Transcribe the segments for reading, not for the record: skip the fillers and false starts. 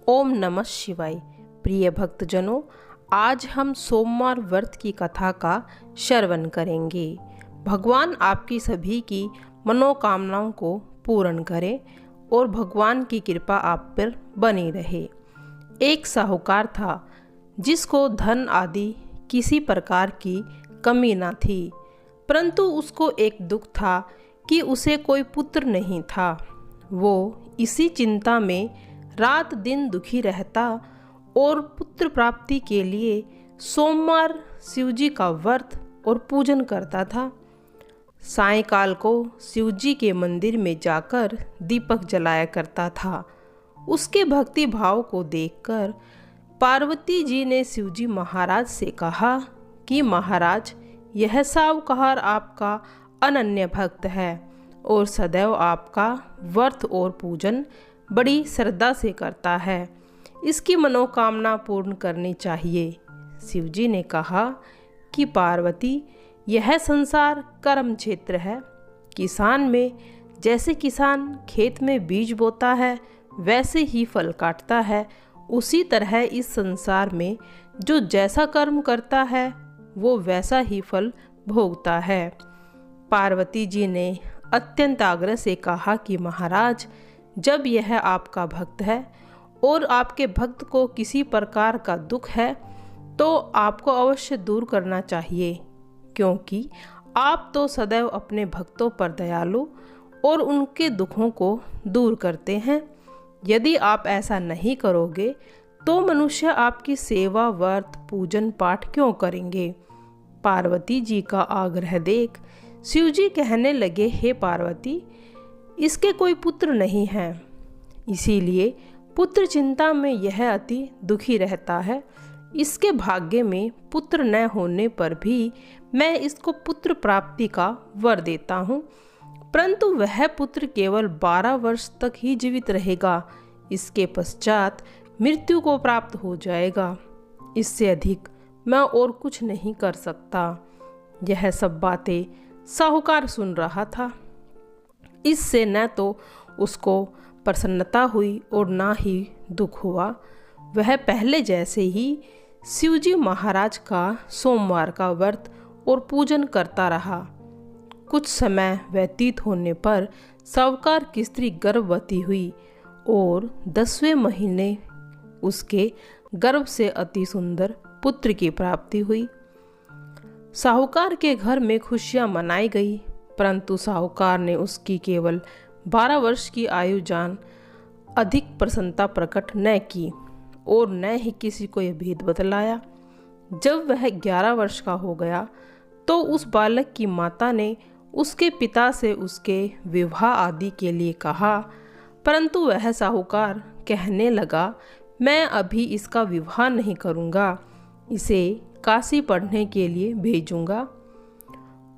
ओम नमः शिवाय। प्रिय भक्तजनों, आज हम सोमवार व्रत की कथा का श्रवण करेंगे। भगवान आपकी सभी की मनोकामनाओं को पूर्ण करे और भगवान की कृपा आप पर बनी रहे। एक साहूकार था जिसको धन आदि किसी प्रकार की कमी न थी, परंतु उसको एक दुख था कि उसे कोई पुत्र नहीं था। वो इसी चिंता में रात दिन दुखी रहता और पुत्र प्राप्ति के लिए सोमवार शिवजी का व्रत और पूजन करता था। सायंकाल को शिवजी के मंदिर में जाकर दीपक जलाया करता था। उसके भक्ति भाव को देखकर पार्वती जी ने शिवजी महाराज से कहा कि महाराज, यह साहूकार आपका अनन्य भक्त है और सदैव आपका व्रत और पूजन बड़ी श्रद्धा से करता है। इसकी मनोकामना पूर्ण करनी चाहिए। शिवजी ने कहा कि पार्वती, यह संसार कर्म क्षेत्र है। किसान में जैसे किसान खेत में बीज बोता है वैसे ही फल काटता है, उसी तरह इस संसार में जो जैसा कर्म करता है वो वैसा ही फल भोगता है। पार्वती जी ने अत्यंत आग्रह से कहा कि महाराज, जब यह आपका भक्त है और आपके भक्त को किसी प्रकार का दुख है तो आपको अवश्य दूर करना चाहिए, क्योंकि आप तो सदैव अपने भक्तों पर दयालु और उनके दुखों को दूर करते हैं। यदि आप ऐसा नहीं करोगे तो मनुष्य आपकी सेवा व्रत पूजन पाठ क्यों करेंगे। पार्वती जी का आग्रह देख शिवजी कहने लगे, हे पार्वती, इसके कोई पुत्र नहीं है, इसीलिए पुत्र चिंता में यह अति दुखी रहता है। इसके भाग्य में पुत्र न होने पर भी मैं इसको पुत्र प्राप्ति का वर देता हूँ, परंतु वह पुत्र केवल 12 वर्ष तक ही जीवित रहेगा। इसके पश्चात मृत्यु को प्राप्त हो जाएगा। इससे अधिक मैं और कुछ नहीं कर सकता। यह सब बातें साहूकार सुन रहा था। इससे न तो उसको प्रसन्नता हुई और ना ही दुख हुआ। वह पहले जैसे ही शिवजी महाराज का सोमवार का व्रत और पूजन करता रहा। कुछ समय व्यतीत होने पर साहूकार की स्त्री गर्भवती हुई और 10वें महीने उसके गर्भ से अति सुंदर पुत्र की प्राप्ति हुई। साहूकार के घर में खुशियां मनाई गई, परंतु साहूकार ने उसकी केवल 12 वर्ष की आयु जान अधिक प्रसन्नता प्रकट न की और न ही किसी को यह भेद बतलाया। जब वह 11 वर्ष का हो गया तो उस बालक की माता ने उसके पिता से उसके विवाह आदि के लिए कहा, परंतु वह साहूकार कहने लगा, मैं अभी इसका विवाह नहीं करूँगा, इसे काशी पढ़ने के लिए भेजूंगा।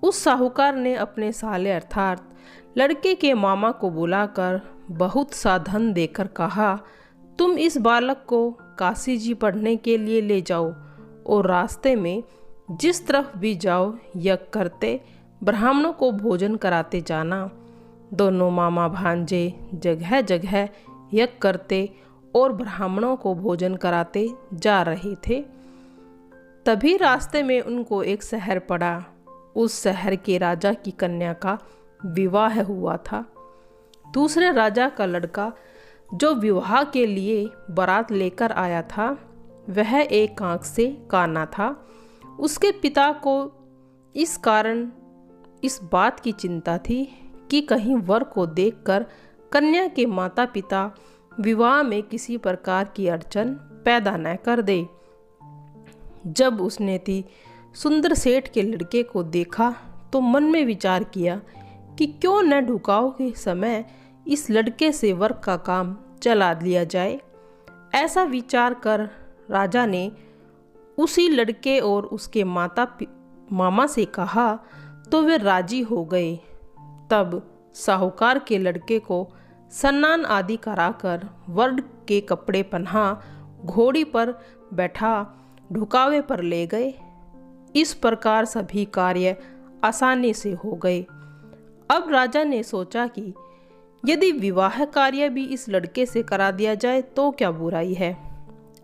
उस साहूकार ने अपने साले अर्थात लड़के के मामा को बुलाकर बहुत सा धन देकर कहा, तुम इस बालक को काशी जी पढ़ने के लिए ले जाओ और रास्ते में जिस तरफ भी जाओ यज्ञ करते ब्राह्मणों को भोजन कराते जाना। दोनों मामा भांजे जगह जगह यज्ञ करते और ब्राह्मणों को भोजन कराते जा रहे थे। तभी रास्ते में उनको एक शहर पड़ा। उस शहर के राजा की कन्या का विवाह हुआ था। दूसरे राजा का लड़का जो विवाह के लिए बारात लेकर आया था, वह एक आंख से काना था। उसके पिता को इस कारण इस बात की चिंता थी कि कहीं वर को देखकर कन्या के माता पिता विवाह में किसी प्रकार की अड़चन पैदा न कर दे। जब उसने सुंदर सेठ के लड़के को देखा तो मन में विचार किया कि क्यों न ढुकाव के समय इस लड़के से वर का काम चला लिया जाए। ऐसा विचार कर राजा ने उसी लड़के और उसके मामा से कहा तो वे राजी हो गए। तब साहूकार के लड़के को स्नान आदि कराकर वर के कपड़े पहना घोड़ी पर बैठा ढुकावे पर ले गए। इस प्रकार सभी कार्य आसानी से हो गए। अब राजा ने सोचा कि यदि विवाह कार्य भी इस लड़के से करा दिया जाए तो क्या बुराई है।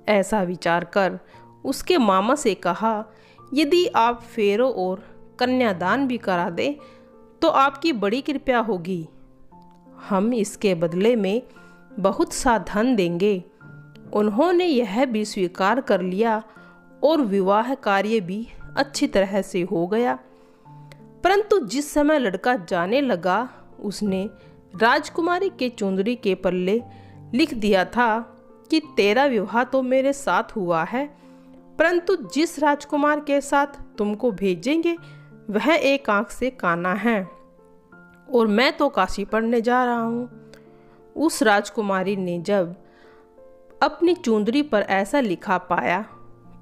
ऐसा विचार कर उसके मामा से कहा, यदि आप फेरों और कन्यादान भी करा दें तो आपकी बड़ी कृपा होगी। हम इसके बदले में बहुत सा धन देंगे। उन्होंने यह भी स्वीकार कर लिया और विवाह कार्य भी अच्छी तरह से हो गया। परंतु जिस समय लड़का जाने लगा, उसने राजकुमारी के चुंदड़ी के पल्ले लिख दिया था कि तेरा विवाह तो मेरे साथ हुआ है, परंतु जिस राजकुमार के साथ तुमको भेजेंगे वह एक आंख से काना है और मैं तो काशी पढ़ने जा रहा हूँ। उस राजकुमारी ने जब अपनी चुंदड़ी पर ऐसा लिखा पाया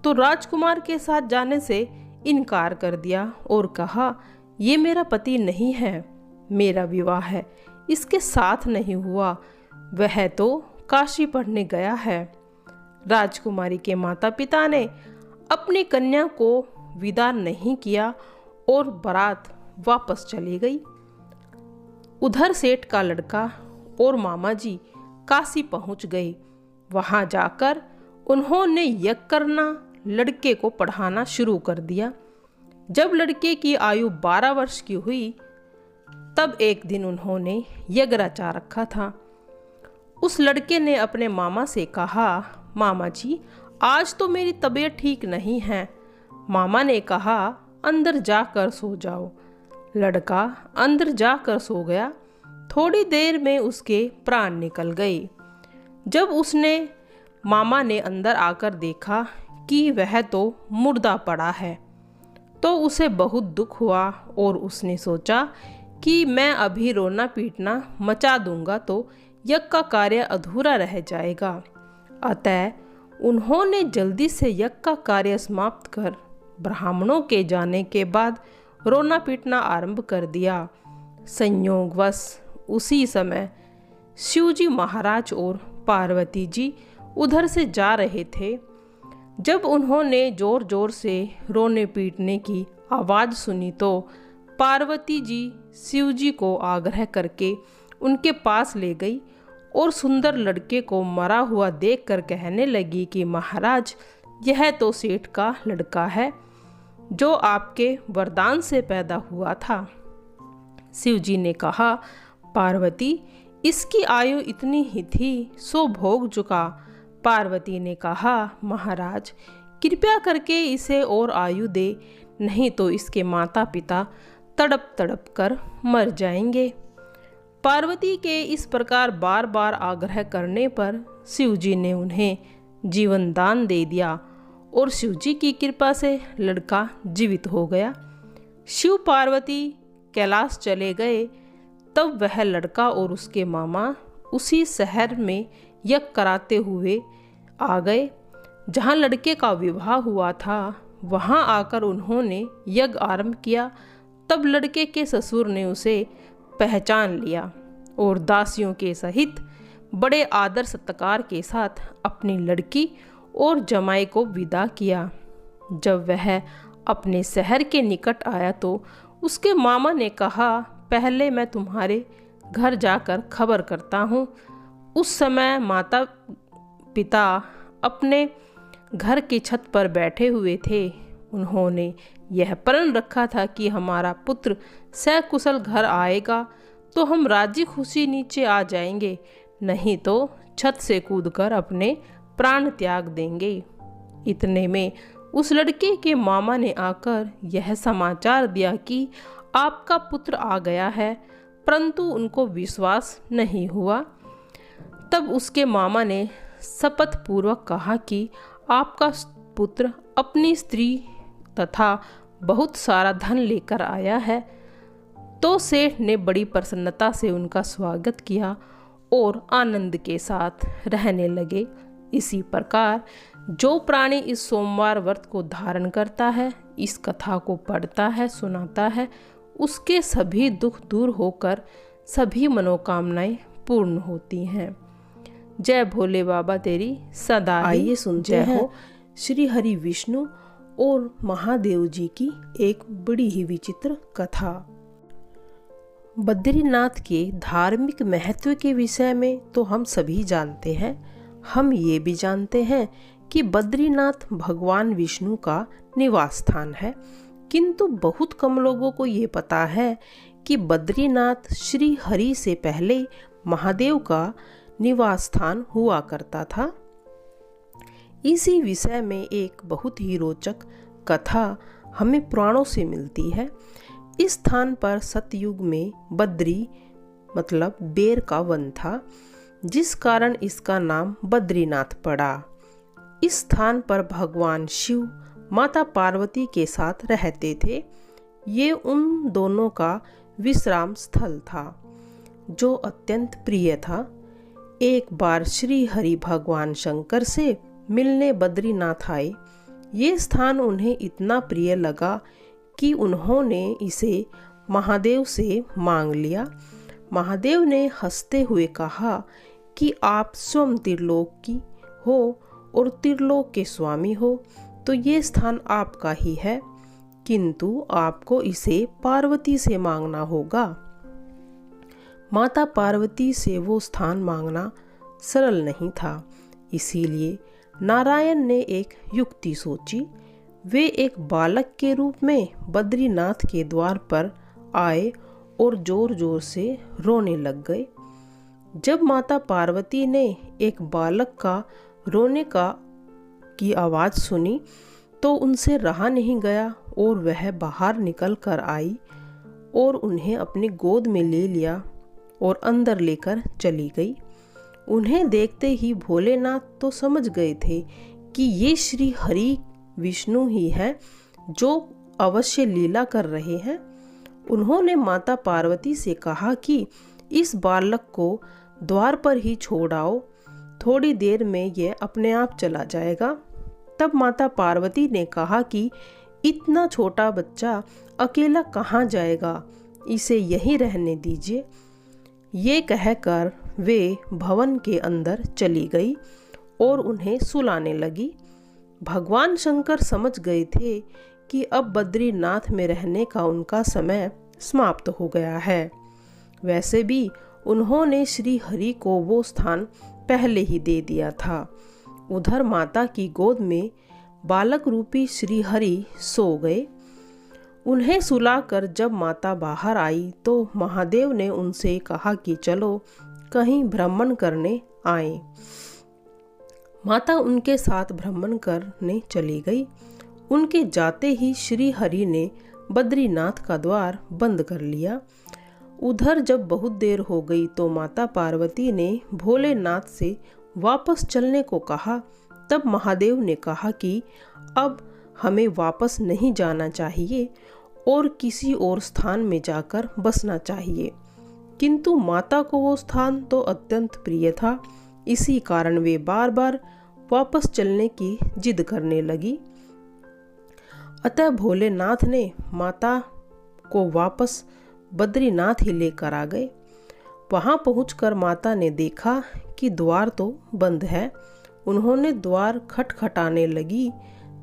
तो राजकुमार के साथ जाने से इनकार कर दिया और कहा, ये मेरा पति नहीं है, मेरा विवाह है इसके साथ नहीं हुआ, वह तो काशी पढ़ने गया है। राजकुमारी के माता पिता ने अपनी कन्या को विदा नहीं किया और बारात वापस चली गई। उधर सेठ का लड़का और मामा जी काशी पहुंच गए। वहां जाकर उन्होंने यज्ञ करना, लड़के को पढ़ाना शुरू कर दिया। जब लड़के की आयु 12 वर्ष की हुई तब एक दिन उन्होंने यज्ञ रचा रखा था। उस लड़के ने अपने मामा से कहा, मामा जी आज तो मेरी तबीयत ठीक नहीं है। मामा ने कहा, अंदर जाकर सो जाओ। लड़का अंदर जाकर सो गया। थोड़ी देर में उसके प्राण निकल गए। जब उसने मामा ने अंदर आकर देखा कि वह तो मुर्दा पड़ा है तो उसे बहुत दुख हुआ और उसने सोचा कि मैं अभी रोना पीटना मचा दूंगा तो यज्ञ का कार्य अधूरा रह जाएगा। अतः उन्होंने जल्दी से यज्ञ का कार्य समाप्त कर ब्राह्मणों के जाने के बाद रोना पीटना आरंभ कर दिया। संयोगवश उसी समय शिवजी महाराज और पार्वती जी उधर से जा रहे थे। जब उन्होंने जोर जोर से रोने पीटने की आवाज़ सुनी तो पार्वती जी शिवजी को आग्रह करके उनके पास ले गई और सुंदर लड़के को मरा हुआ देखकर कहने लगी कि महाराज, यह तो सेठ का लड़का है जो आपके वरदान से पैदा हुआ था। शिवजी ने कहा, पार्वती इसकी आयु इतनी ही थी सो भोग चुका। पार्वती ने कहा, महाराज कृपया करके इसे और आयु दे, नहीं तो इसके माता पिता तड़प तड़प कर मर जाएंगे। पार्वती के इस प्रकार बार बार आग्रह करने पर शिवजी ने उन्हें जीवन दान दे दिया और शिवजी की कृपा से लड़का जीवित हो गया। शिव पार्वती कैलाश चले गए तब वह लड़का और उसके मामा उसी शहर में यज्ञ कराते हुए आ गए जहाँ लड़के का विवाह हुआ था। वहाँ आकर उन्होंने यज्ञ आरंभ किया। तब लड़के के ससुर ने उसे पहचान लिया और दासियों के सहित बड़े आदर सत्कार के साथ अपनी लड़की और जमाई को विदा किया। जब वह अपने शहर के निकट आया तो उसके मामा ने कहा, पहले मैं तुम्हारे घर जाकर खबर करता हूँ। उस समय माता पिता अपने घर की छत पर बैठे हुए थे। उन्होंने यह प्रण रखा था कि हमारा पुत्र सकुशल घर आएगा तो हम राजी खुशी नीचे आ जाएंगे, नहीं तो छत से कूदकर अपने प्राण त्याग देंगे। इतने में उस लड़के के मामा ने आकर यह समाचार दिया कि आपका पुत्र आ गया है, परंतु उनको विश्वास नहीं हुआ। तब उसके मामा ने शपथ पूर्वक कहा कि आपका पुत्र अपनी स्त्री तथा बहुत सारा धन लेकर आया है। तो सेठ ने बड़ी प्रसन्नता से उनका स्वागत किया और आनंद के साथ रहने लगे। इसी प्रकार जो प्राणी इस सोमवार व्रत को धारण करता है, इस कथा को पढ़ता है, सुनाता है, उसके सभी दुख दूर होकर सभी मनोकामनाएं पूर्ण होती हैं। जय भोले बाबा तेरी सदा। आइए सुनते हैं श्री हरि विष्णु और महादेव जी की एक बड़ी ही विचित्र कथा। बद्रीनाथ के धार्मिक महत्व के विषय में तो हम सभी जानते हैं। हम ये भी जानते हैं कि बद्रीनाथ भगवान विष्णु का निवास स्थान है, किंतु बहुत कम लोगों को ये पता है कि बद्रीनाथ श्री हरि से पहले महादेव का निवास स्थान हुआ करता था। इसी विषय में एक बहुत ही रोचक कथा हमें पुराणों से मिलती है। इस स्थान पर सतयुग में बद्री मतलब बेर का वन था, जिस कारण इसका नाम बद्रीनाथ पड़ा। इस स्थान पर भगवान शिव माता पार्वती के साथ रहते थे। ये उन दोनों का विश्राम स्थल था जो अत्यंत प्रिय था। एक बार श्री हरि भगवान शंकर से मिलने बद्रीनाथ आए। ये स्थान उन्हें इतना प्रिय लगा कि उन्होंने इसे महादेव से मांग लिया। महादेव ने हंसते हुए कहा कि आप स्वयं त्रिलोक की हो और त्रिलोक के स्वामी हो, तो ये स्थान आपका ही है, किंतु आपको इसे पार्वती से मांगना होगा। माता पार्वती से वो स्थान मांगना सरल नहीं था, इसीलिए नारायण ने एक युक्ति सोची। वे एक बालक के रूप में बद्रीनाथ के द्वार पर आए और जोर जोर से रोने लग गए। जब माता पार्वती ने एक बालक का रोने की आवाज़ सुनी तो उनसे रहा नहीं गया और वह बाहर निकल कर आई और उन्हें अपनी गोद में ले लिया और अंदर लेकर चली गई। उन्हें देखते ही भोलेनाथ तो समझ गए थे कि ये श्री हरि विष्णु ही है जो अवश्य लीला कर रहे हैं। उन्होंने माता पार्वती से कहा कि इस बालक को द्वार पर ही छोड़ आओ, थोड़ी देर में यह अपने आप चला जाएगा। तब माता पार्वती ने कहा कि इतना छोटा बच्चा अकेला कहाँ जाएगा, इसे यहीं रहने दीजिए। ये कहकर वे भवन के अंदर चली गई और उन्हें सुलाने लगी। भगवान शंकर समझ गए थे कि अब बद्रीनाथ में रहने का उनका समय समाप्त हो गया है। वैसे भी उन्होंने श्री हरि को वो स्थान पहले ही दे दिया था। उधर माता की गोद में बालक रूपी श्री हरि सो गए। उन्हें सुलाकर जब माता बाहर आई तो महादेव ने उनसे कहा कि चलो कहीं भ्रमण करने आए। माता उनके साथ भ्रमण करने चली गई। उनके जाते ही श्री हरि ने बद्रीनाथ का द्वार बंद कर लिया। उधर जब बहुत देर हो गई तो माता पार्वती ने भोलेनाथ से वापस चलने को कहा। तब महादेव ने कहा कि अब हमें वापस नहीं जाना चाहिए और किसी और स्थान में जाकर बसना चाहिए, किंतु माता को वो स्थान तो अत्यंत प्रिय था। इसी कारण वे बार बार वापस चलने की जिद करने लगी। अतः भोलेनाथ ने माता को वापस बद्रीनाथ ही लेकर आ गए। वहां पहुंचकर माता ने देखा कि द्वार तो बंद है। उन्होंने द्वार खटखटाने लगी।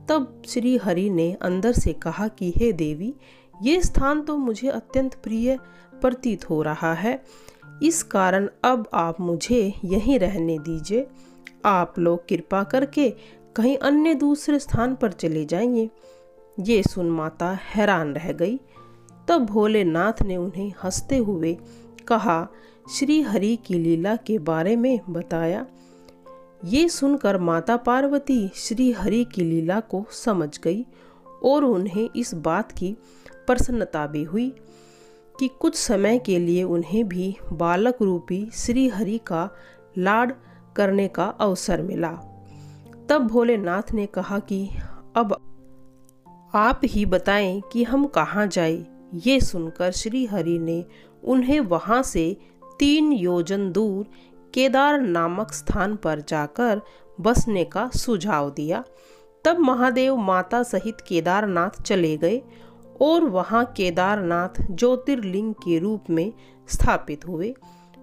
तब श्री हरि ने अंदर से कहा कि हे देवी, ये स्थान तो मुझे अत्यंत प्रिय प्रतीत हो रहा है, इस कारण अब आप मुझे यहीं रहने दीजिए। आप लोग कृपा करके कहीं अन्य दूसरे स्थान पर चले जाइए। ये सुन माता हैरान रह गई। तब भोलेनाथ ने उन्हें हंसते हुए कहा, श्री हरि की लीला के बारे में बताया। ये सुनकर माता पार्वती श्री हरि की लीला को समझ गई और उन्हें इस बात की प्रसन्नता भी हुई कि कुछ समय के लिए उन्हें भी बालक रूपी श्री हरि का लाड करने का अवसर मिला। तब भोलेनाथ ने कहा कि अब आप ही बताएं कि हम कहाँ जाएं। ये सुनकर श्री हरि ने उन्हें वहाँ से 3 योजन दूर केदार नामक स्थान पर जाकर बसने का सुझाव दिया। तब महादेव माता सहित केदारनाथ चले गए और वहाँ केदारनाथ ज्योतिर्लिंग के रूप में स्थापित हुए।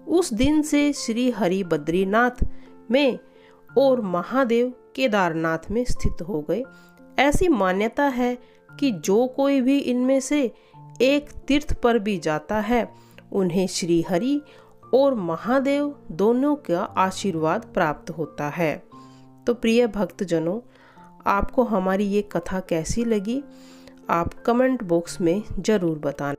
उस दिन से श्री हरि बद्रीनाथ में और महादेव केदारनाथ में स्थित हो गए। ऐसी मान्यता है कि जो कोई भी इनमें से एक तीर्थ पर भी जाता है उन्हें श्री हरि और महादेव दोनों का आशीर्वाद प्राप्त होता है। तो प्रिय भक्तजनों, आपको हमारी ये कथा कैसी लगी, आप कमेंट बॉक्स में ज़रूर बताना।